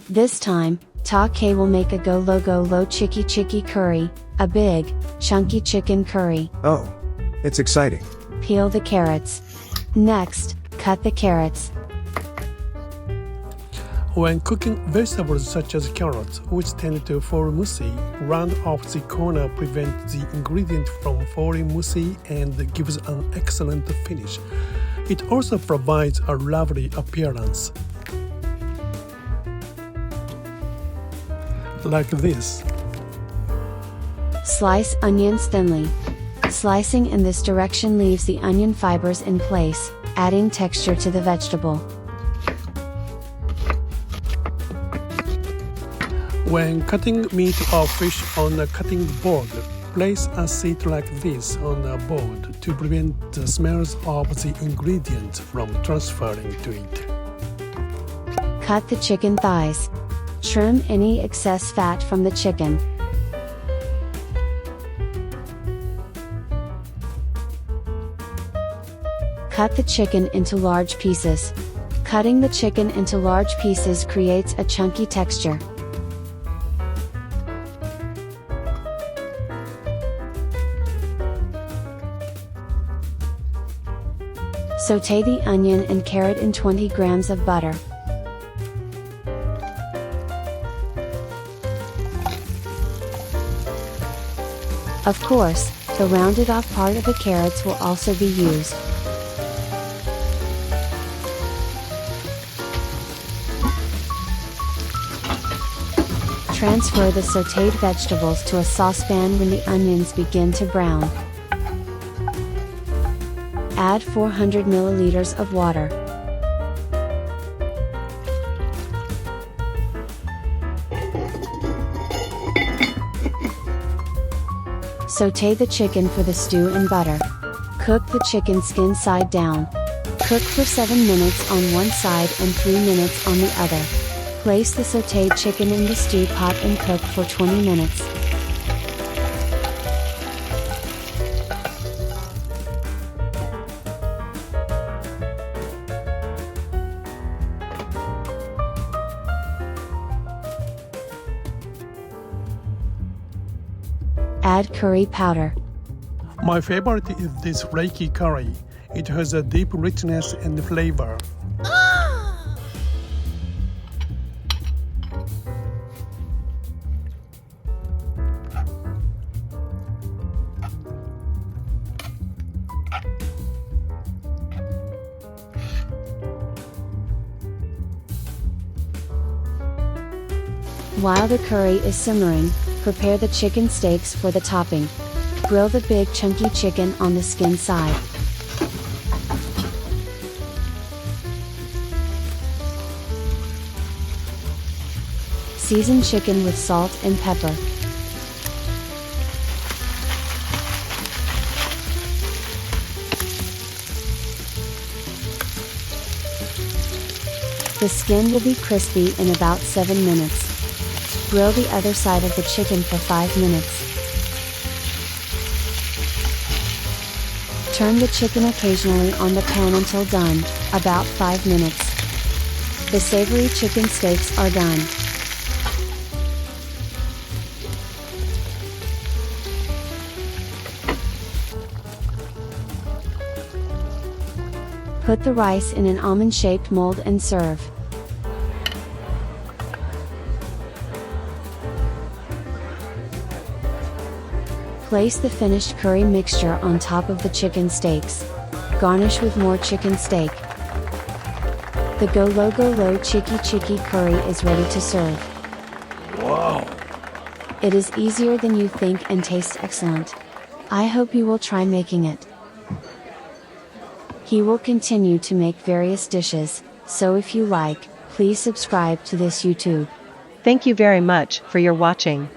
This time, Sauté will make a GoLo-GoLo-CHIKI-CHIKI curry, a big, chunky chicken curry. Oh, it's exciting. Peel the carrots. Next, cut the carrots. When cooking vegetables such as carrots, which tend to fall mushy, round off the corner prevents the ingredient from falling mushy and gives an excellent finish. It also provides a lovely appearance. Like this. Slice onions thinly. Slicing in this direction leaves the onion fibers in place, adding texture to the vegetable. When cutting meat or fish on a cutting board, place a seat like this on a board to prevent the smells of the ingredient from transferring to it. Cut the chicken thighs. Trim any excess fat from the chicken. Cut the chicken into large pieces. Cutting the chicken into large pieces creates a chunky texture. Sauté the onion and carrot in 20 grams of butter. Of course, the rounded off part of the carrots will also be used. Transfer the sautéed vegetables to a saucepan when the onions begin to brown. Add 400 milliliters of water. Sauté the chicken for the stew in butter. Cook the chicken skin side down. Cook for 7 minutes on one side and 3 minutes on the other. Place the sautéed chicken in the stew pot and cook for 20 minutes. Add curry powder. My favorite is this flaky curry. It has a deep richness and flavor. While the curry is simmering, prepare the chicken steaks for the topping. Grill the big chunky chicken on the skin side. Season chicken with salt and pepper. The skin will be crispy in about 7 minutes. Grill the other side of the chicken for 5 minutes. Turn the chicken occasionally on the pan until done, about 5 minutes. The savory chicken steaks are done. Put the rice in an almond-shaped mold and serve. Place the finished curry mixture on top of the chicken steaks. Garnish with more chicken steak. The GoLo-GoLo-CHIKI-CHIKI curry is ready to serve. Wow! It is easier than you think and tastes excellent. I hope you will try making it. He will continue to make various dishes, so if you like, please subscribe to this YouTube. Thank you very much for your watching.